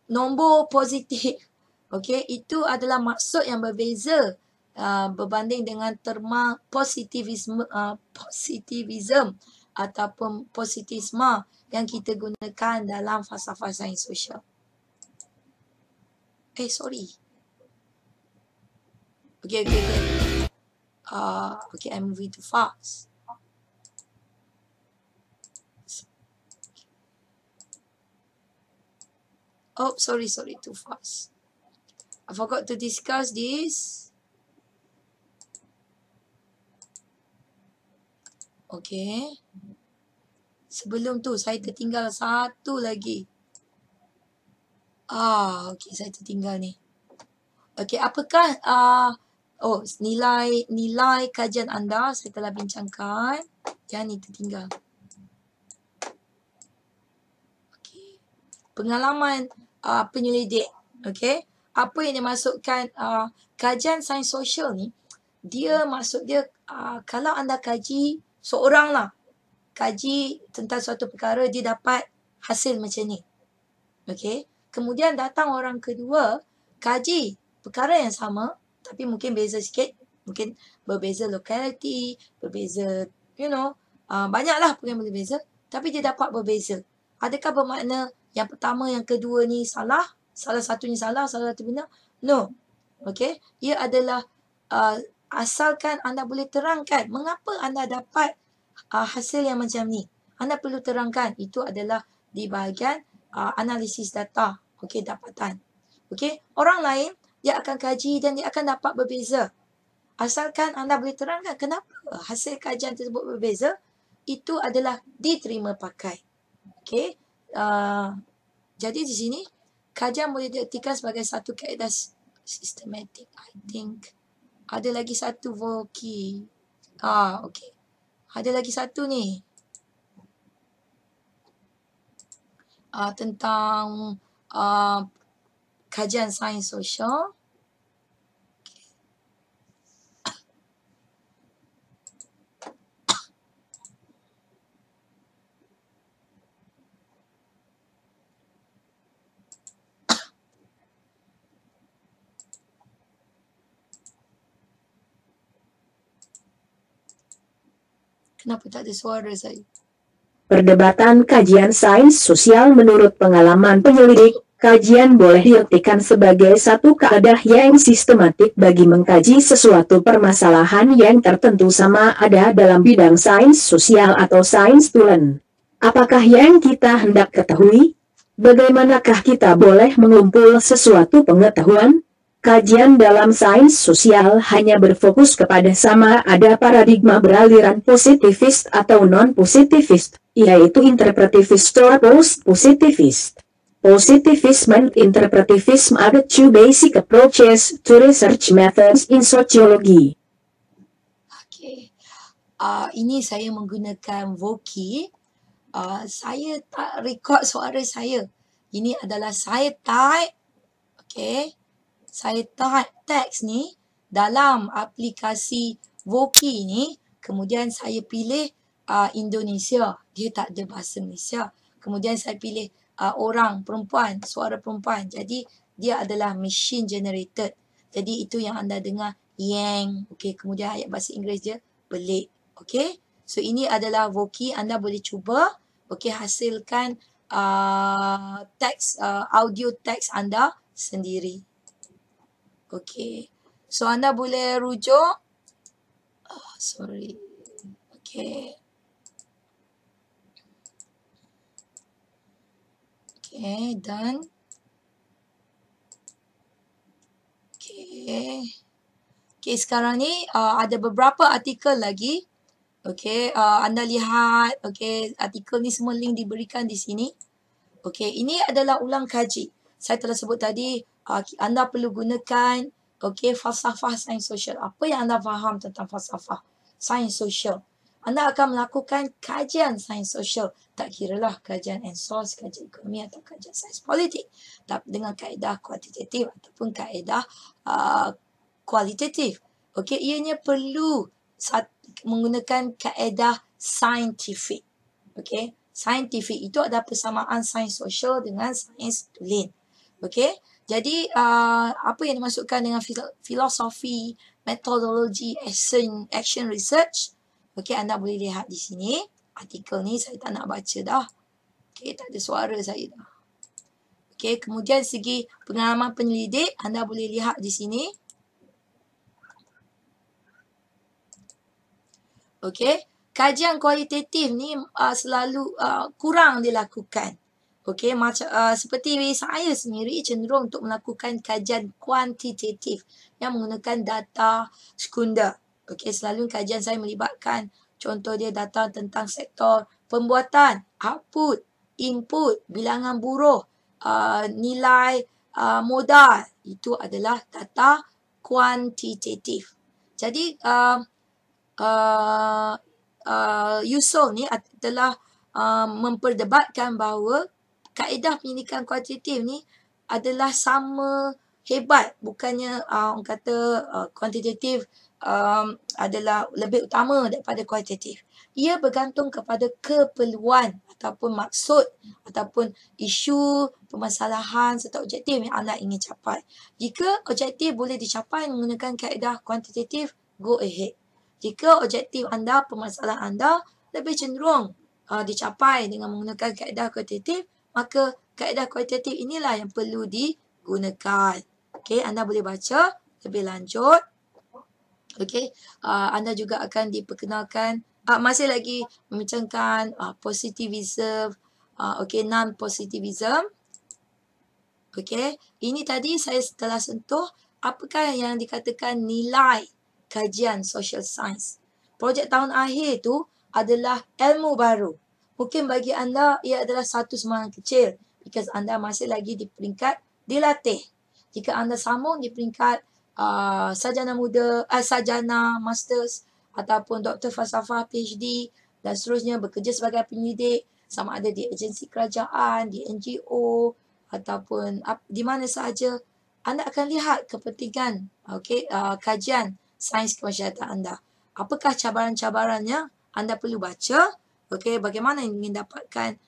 nombor positif. Okey, itu adalah maksud yang berbeza berbanding dengan terma positivisme, positivism ataupun positisme yang kita gunakan dalam falsafah sains sosial. Sorry. Okay. Okay, I'm moving too fast. Oh, sorry, too fast. I forgot to discuss this. Okay. Sebelum tu, saya tertinggal satu lagi. Okay, saya tertinggal ni. Okay, apakah nilai kajian anda saya telah bincangkan. Yang ni tertinggal. Okay. Pengalaman penyelidik. Okay. Apa yang dimasukkan kajian sains sosial ni, maksud dia kalau anda kaji seorang lah, kaji tentang suatu perkara, dia dapat hasil macam ni. Okay. Kemudian datang orang kedua, kaji perkara yang sama, tapi mungkin beza sikit. Mungkin berbeza lokaliti, berbeza, banyaklah pun yang berbeza. Tapi dia dapat berbeza. Adakah bermakna yang pertama, yang kedua ni salah? Salah satunya salah, salah satu benar? No. Okey, ia adalah asalkan anda boleh terangkan mengapa anda dapat hasil yang macam ni. Anda perlu terangkan itu adalah di bahagian analisis data, okey, dapatan. Okey, orang lain dia akan kaji dan dia akan dapat berbeza. Asalkan anda boleh terangkan kenapa hasil kajian tersebut berbeza, itu adalah diterima pakai. Okey, jadi di sini kajian boleh diartikan sebagai satu kaedah sistematik. I think ada lagi satu voki. Okey. Ada lagi satu ni. Tentang kajian sains sosial. Kenapa tak ada suara saya? Perdebatan kajian sains sosial menurut pengalaman penyelidik, kajian boleh diartikan sebagai satu kaedah yang sistematik bagi mengkaji sesuatu permasalahan yang tertentu sama ada dalam bidang sains sosial atau sains tulen. Apakah yang kita hendak ketahui? Bagaimanakah kita boleh mengumpul sesuatu pengetahuan? Kajian dalam sains sosial hanya berfokus kepada sama ada paradigma beraliran positivist atau non-positivist, yaitu interpretivist or post-positivist. Positivism and interpretivism are the two basic approaches to research methods in sociology. Okey. Ini saya menggunakan Voki. Saya tak record suara saya. Ini adalah saya type. Okey. Saya type teks ni dalam aplikasi Voki ni. Kemudian saya pilih Indonesia. Dia tak ada bahasa Malaysia. Kemudian saya pilih orang, perempuan, suara perempuan. Jadi dia adalah machine generated. Jadi itu yang anda dengar yang. Okey, kemudian ayat bahasa Inggeris dia belik. Okey. So ini adalah Voki, anda boleh cuba. Okey, hasilkan teks, audio teks anda sendiri. Okey. So anda boleh rujuk. Sorry. Okey. Okey, done. Okey. Okey, sekarang ni ada beberapa artikel lagi. Okey, anda lihat, okey, artikel ni semua link diberikan di sini. Okey, ini adalah ulang kaji. Saya telah sebut tadi, anda perlu gunakan, okey, falsafah sains sosial. Apa yang anda faham tentang falsafah sains sosial? Anda akan melakukan kajian sains sosial. Tak kiralah kajian ANSOS, kajian ekonomi atau kajian sains politik. Tapi dengan kaedah kuantitatif ataupun kaedah kualitatif. Okey, ianya perlu menggunakan kaedah saintifik. Okey, saintifik itu adalah persamaan sains sosial dengan sains tulen. Okey, jadi apa yang dimasukkan dengan filosofi, metodologi, action research. Okey, anda boleh lihat di sini. Artikel ni saya tak nak baca dah. Okey, tak ada suara saya dah. Okey, kemudian segi pengalaman penyelidik, anda boleh lihat di sini. Okey, kajian kualitatif ni selalu kurang dilakukan. Okey, macam seperti saya sendiri cenderung untuk melakukan kajian kuantitatif yang menggunakan data sekunder. Okey, selalu kajian saya melibatkan contoh dia data tentang sektor pembuatan, output, input, bilangan buruh, nilai modal. Itu adalah data kuantitatif. Jadi Yusof ni telah memperdebatkan bahawa kaedah penyelidikan kuantitatif ni adalah sama hebat. Bukannya orang kata kuantitatif adalah lebih utama daripada kualitatif. Ia bergantung kepada keperluan ataupun maksud ataupun isu, permasalahan serta objektif yang anda ingin capai. Jika objektif boleh dicapai menggunakan kaedah kuantitatif, go ahead. Jika objektif anda, permasalahan anda lebih cenderung dicapai dengan menggunakan kaedah kuantitatif, maka kaedah kuantitatif inilah yang perlu digunakan. Okey, anda boleh baca lebih lanjut. Okey, anda juga akan diperkenalkan, masih lagi membincangkan positivism, okey, non-positivism. Okey, ini tadi saya telah sentuh apakah yang dikatakan nilai kajian social science. Projek tahun akhir tu adalah ilmu baru. Mungkin bagi anda ia adalah satu semangat kecil because anda masih lagi di peringkat dilatih. Jika anda sambung di peringkat sarjana muda, sarjana masters ataupun doktor falsafah PhD dan seterusnya, bekerja sebagai penyelidik sama ada di agensi kerajaan, di NGO ataupun di mana sahaja, anda akan lihat kepentingan kajian sains kemasyarakatan anda. Apakah cabaran-cabarannya? Anda perlu baca, okey, bagaimana ingin dapatkan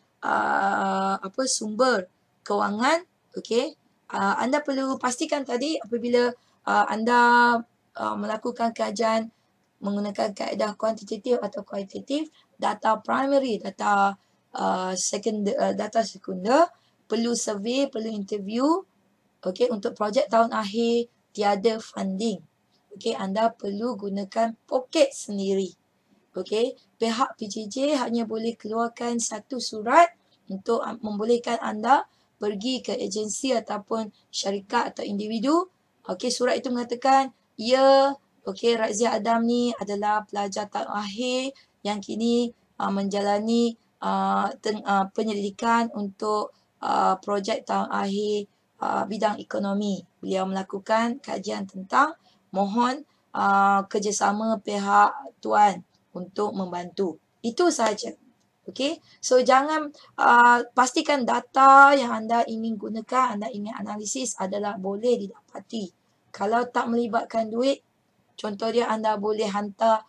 sumber kewangan, okey. Anda perlu pastikan tadi apabila anda melakukan kajian menggunakan kaedah kuantitatif atau kualitatif, data primary, data sekunder, perlu survey, perlu interview. Okey, untuk projek tahun akhir tiada funding. Okey, anda perlu gunakan poket sendiri. Okey, pihak PJJ hanya boleh keluarkan satu surat untuk membolehkan anda pergi ke agensi ataupun syarikat atau individu. Okey, surat itu mengatakan, ya, okey, Razia Adam ni adalah pelajar tahun akhir yang kini menjalani penyelidikan untuk projek tahun akhir bidang ekonomi. Beliau melakukan kajian tentang mohon kerjasama pihak tuan untuk membantu. Itu sahaja. Okey, so jangan pastikan data yang anda ingin gunakan, anda ingin analisis adalah boleh didapati. Kalau tak melibatkan duit, contoh dia anda boleh hantar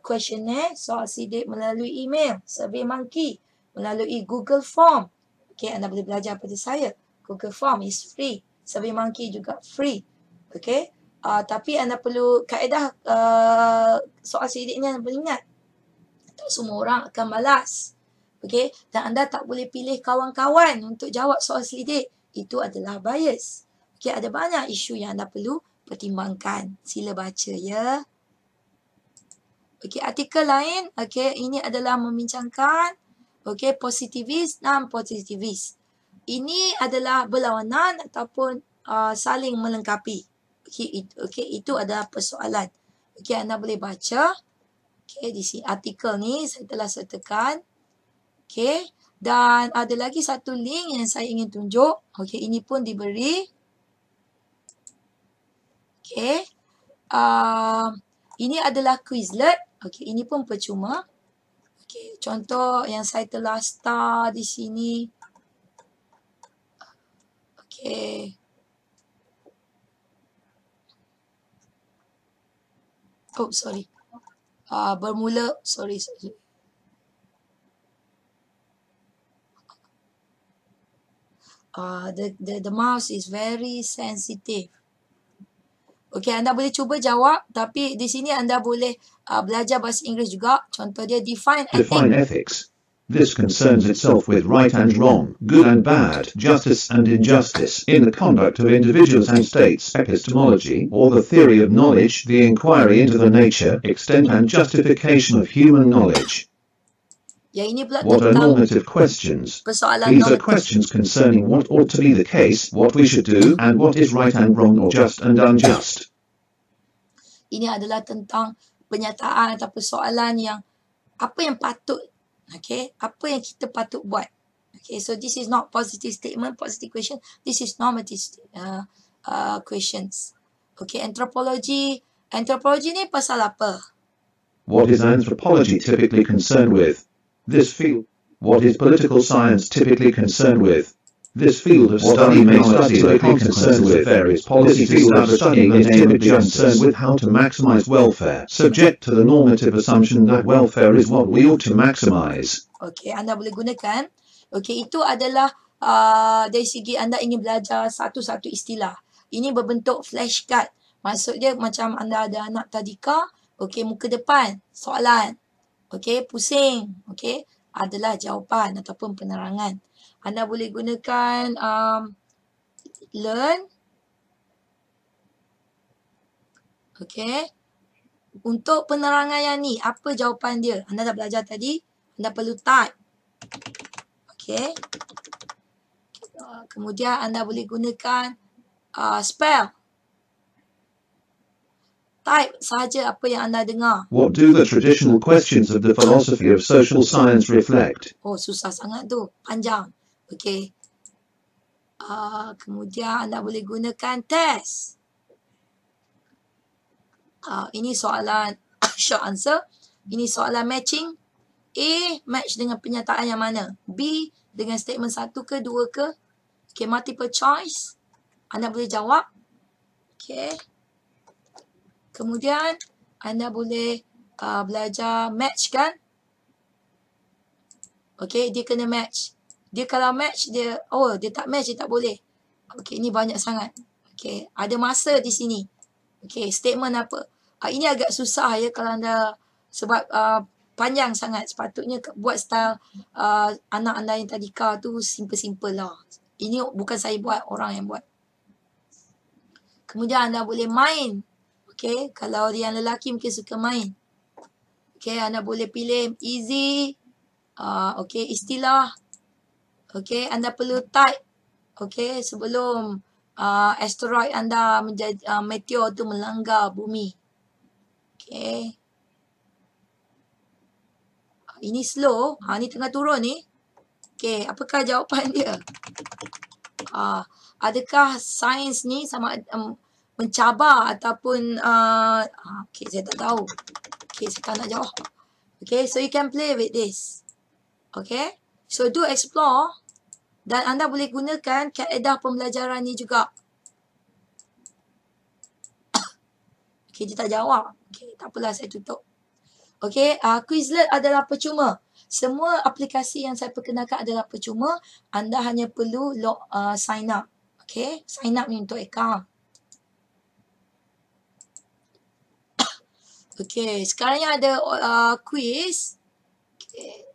questionnaire soal sidik melalui email, SurveyMonkey, melalui Google Form. Okey, anda boleh belajar pada saya. Google Form is free. SurveyMonkey juga free. Okey, tapi anda perlu kaedah soal sidik ni anda perlu ingat. Tak semua orang akan balas. Okey, dan anda tak boleh pilih kawan-kawan untuk jawab soal selidik. Itu adalah bias. Okey, ada banyak isu yang anda perlu pertimbangkan. Sila baca ya. Okey, artikel lain, okey, ini adalah membincangkan positivis dan positivis. Ini adalah berlawanan ataupun saling melengkapi. Okey, itu adalah persoalan. Okey, anda boleh baca. Okey, di sini artikel ni saya telah sertakan. Okey, dan ada lagi satu link yang saya ingin tunjuk. Okey, ini pun diberi. Okey, ini adalah Quizlet. Okey, ini pun percuma. Okey, contoh yang saya telah start di sini. Okey. Oh, sorry. Bermula, sorry. The mouse is very sensitive. Okey, anda boleh cuba jawab, tapi di sini anda boleh belajar bahasa Inggeris juga. Contoh dia define ethics. This concerns itself with right and wrong, good and bad, justice and injustice, in the conduct of individuals and states, epistemology, or the theory of knowledge, the inquiry into the nature, extent and justification of human knowledge. Ya, ini pula What are normative questions? These are questions concerning what ought to be the case, what we should do, and what is right and wrong or just and unjust. Ini adalah tentang penyataan atau persoalan yang apa yang patut, okay, apa yang kita patut buat. Okay, so this is not positive statement, positive question. This is normative questions. Okay, anthropology ni pasal apa? What is anthropology typically concerned with? This field. What is political science typically concerned with? This field of study may study the concerned with various policy field of study is typically concerned with how to maximize welfare, subject to the normative assumption that welfare is what we ought to maximize. Okey, anda boleh gunakan. Okey, itu adalah dari segi anda ingin belajar satu-satu istilah. Ini berbentuk flashcard. Maksud dia macam anda ada anak tadika, okey, muka depan, soalan. Okey, pusing. Okey, adalah jawapan ataupun penerangan. Anda boleh gunakan learn. Okey. Untuk penerangan yang ni, apa jawapan dia? Anda dah belajar tadi. Anda perlu type. Okey. Kemudian anda boleh gunakan spell. Type sahaja apa yang anda dengar. What do the traditional questions of the philosophy of social science reflect? Oh, susah sangat tu. Panjang. Okey. Kemudian anda boleh gunakan test. Ini soalan short answer. Ini soalan matching. A match dengan pernyataan yang mana? B dengan statement 1 ke 2 ke? Okay, multiple choice. Anda boleh jawab. Okay. Kemudian anda boleh belajar match kan? Okay, dia kena match. Dia kalau match, dia tak match, dia tak boleh. Okay, ini banyak sangat. Okay, ada masa di sini. Okay, statement apa? Ini agak susah ya kalau anda, sebab panjang sangat. Sepatutnya buat style anak anda yang tadika tu simple-simple lah. Ini bukan saya buat, orang yang buat. Kemudian anda boleh main. Okay, kalau yang lelaki mungkin suka main. Okay, anda boleh pilih easy. Okay, istilah. Okay, anda perlu type. Okay, sebelum asteroid anda menjadi meteor tu melanggar bumi. Okay. Ini slow. Ini tengah turun ni. Okay, apakah jawapan dia? Adakah sains ni sama mencabar ataupun okay, saya tak tahu. Okay, saya tak nak jawab. Okay, so you can play with this. Okay, so do explore. Dan anda boleh gunakan kaedah pembelajaran ni juga. Okay, dia tak jawab. Okay, tak apalah, saya tutup. Okay, Quizlet adalah percuma. Semua aplikasi yang saya perkenalkan adalah percuma. Anda hanya perlu sign up. Okay, sign up ni untuk account. Okay, sekarang yang ada quiz. Okay.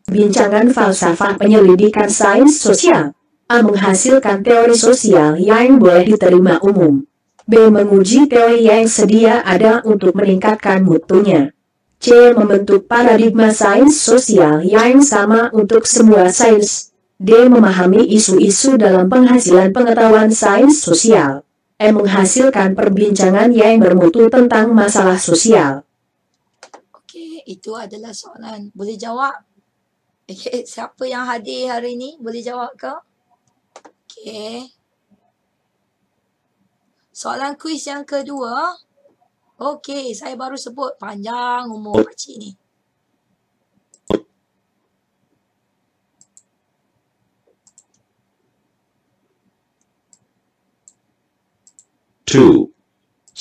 Bincangan falsafah penyelidikan sains sosial. A. Menghasilkan teori sosial yang boleh diterima umum. B. Menguji teori yang sedia ada untuk meningkatkan mutunya. C. Membentuk paradigma sains sosial yang sama untuk semua sains. D. Memahami isu-isu dalam penghasilan pengetahuan sains sosial. E. Menghasilkan perbincangan yang bermutu tentang masalah sosial. Okey, itu adalah soalan. Boleh jawab? Okey, siapa yang hadir hari ini? Boleh jawab ke? Okey. Soalan kuis yang kedua. Okey, saya baru sebut panjang umur pakcik ni.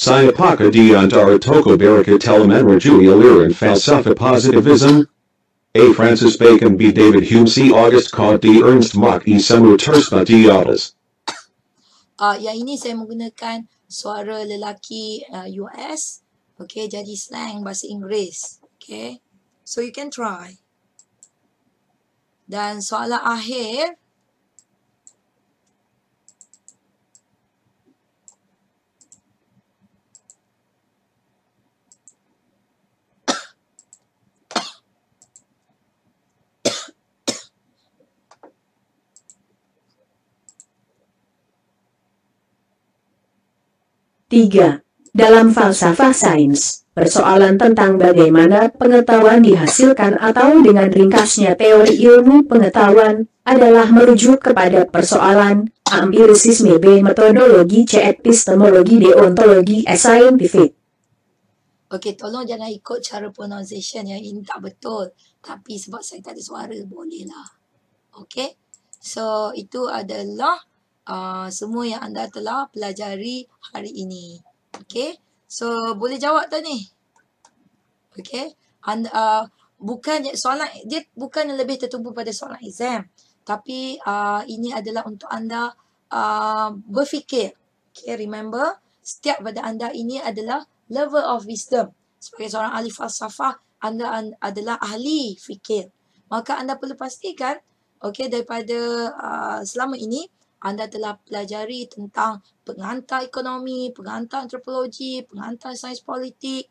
Sayapaka di antara toko Baraka Telemenra Julia Liran Falsafa Positivism. A. Francis Bacon. B. David Hume. C. August Comte. D. Ernst Mach. E. Samuel Terspa. D. Adas. Yang ini saya menggunakan suara lelaki US. Okay, jadi slang bahasa Inggeris. Okay, so you can try. Dan soalan akhir. Tiga. Dalam falsafah sains, persoalan tentang bagaimana pengetahuan dihasilkan atau dengan ringkasnya teori ilmu pengetahuan adalah merujuk kepada persoalan empirisisme. B. Metodologi. C. Epistemologi. D. Ontologi scientific. Okey, tolong jangan ikut cara pronunciation yang ini tak betul. Tapi sebab saya tak ada suara, bolehlah. Okey, so itu adalah semua yang anda telah pelajari hari ini. Okey, so boleh jawab tak ni? Okey, bukan soalan, dia bukan lebih tertumpu pada soalan exam. Tapi ini adalah untuk anda berfikir. Okay, remember, setiap pada anda ini adalah level of wisdom. Sebagai seorang ahli falsafah, anda adalah ahli fikir. Maka anda perlu pastikan, okay, daripada selama ini, anda telah pelajari tentang pengantar ekonomi, pengantar antropologi, pengantar sains politik,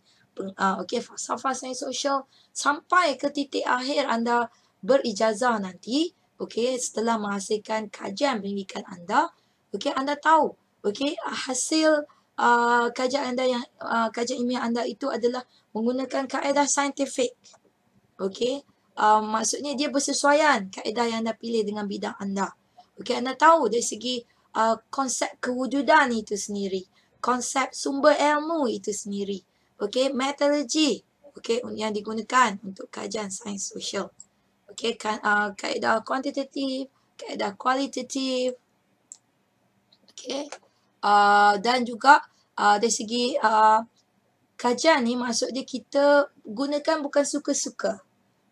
falsafah sains sosial, sampai ke titik akhir anda berijazah nanti, setelah menghasilkan kajian pendidikan anda, anda tahu, hasil kajian anda yang kajian ilmiah anda itu adalah menggunakan kaedah saintifik. Maksudnya dia bersesuaian kaedah yang anda pilih dengan bidang anda. Anda tahu dari segi konsep kewujudan itu sendiri, konsep sumber ilmu itu sendiri, metodologi, yang digunakan untuk kajian sains sosial. Kaedah kuantitatif, kaedah kualitatif, dan juga dari segi kajian ni maksud dia kita gunakan bukan suka-suka.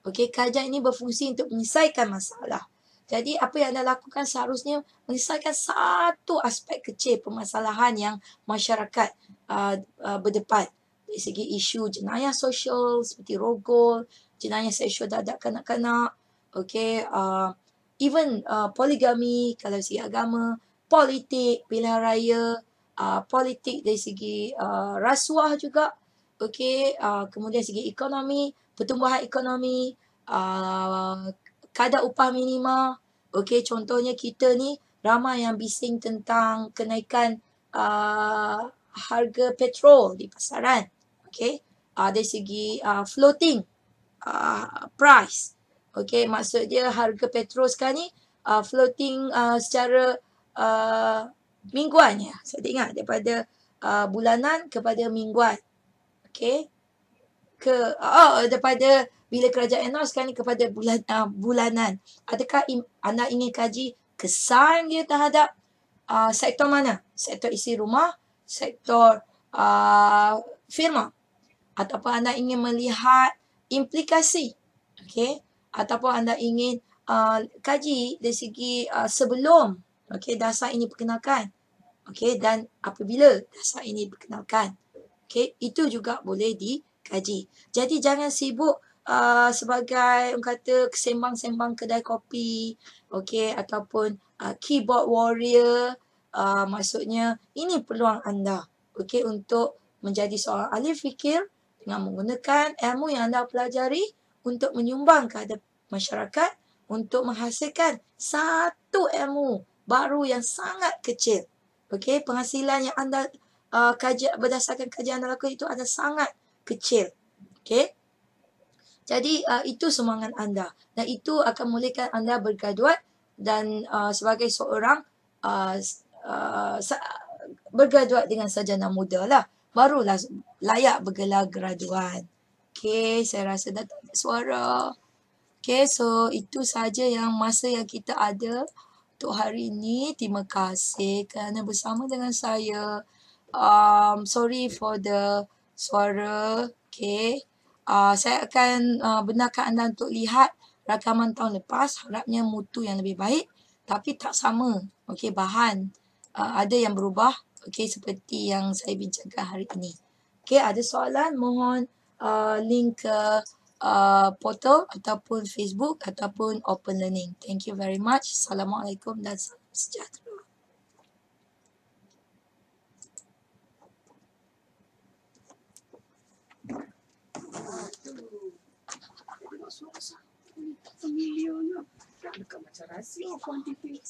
Kajian ini berfungsi untuk menyelesaikan masalah. Jadi apa yang anda lakukan seharusnya menyelesaikan satu aspek kecil permasalahan yang masyarakat berdepan. Dari segi isu jenayah sosial seperti rogol, jenayah seksual terhadap kanak-kanak, even poligami kalau dari segi agama, politik, pilihan raya, politik dari segi rasuah juga, kemudian segi ekonomi, pertumbuhan ekonomi, kadar upah minima. Contohnya kita ni ramai yang bising tentang kenaikan harga petrol di pasaran. Dari segi floating price. Maksud dia harga petrol sekarang ni floating secara mingguan ya. Saya ingat daripada bulanan kepada mingguan. Daripada bila kerajaan announce sekarang ni kepada bulanan. Adakah anda ingin kaji kesan dia terhadap sektor mana? Sektor isi rumah, sektor firma, ataupun anda ingin melihat implikasi, ataupun anda ingin kaji dari segi sebelum dasar ini diperkenalkan, dan apabila dasar ini diperkenalkan, itu juga boleh dikaji. Jadi jangan sibuk sebagai orang kata sembang-sembang kedai kopi, ataupun keyboard warrior. Maksudnya ini peluang anda, untuk menjadi seorang ahli fikir dengan menggunakan ilmu yang anda pelajari untuk menyumbang kepada masyarakat, untuk menghasilkan satu ilmu baru yang sangat kecil. Penghasilan yang anda berdasarkan kajian anda lakukan itu ada sangat kecil. Jadi itu semangat anda, dan itu akan membolehkan anda bergraduat dan sebagai seorang bergraduat dengan sarjana muda lah, barulah layak bergelar graduan. Saya rasa dah tak ada suara. So itu saja yang masa yang kita ada untuk hari ini. Terima kasih kerana bersama dengan saya. Sorry for the suara. Saya akan benarkan anda untuk lihat rakaman tahun lepas. Harapnya mutu yang lebih baik, tapi tak sama. Bahan ada yang berubah. Seperti yang saya bincangkan hari ini. Ada soalan, mohon link ke portal ataupun Facebook ataupun Open Learning. Thank you very much. Assalamualaikum dan salam sejahtera. Familiar lah. Tak dekat macam rahsia kuantitik.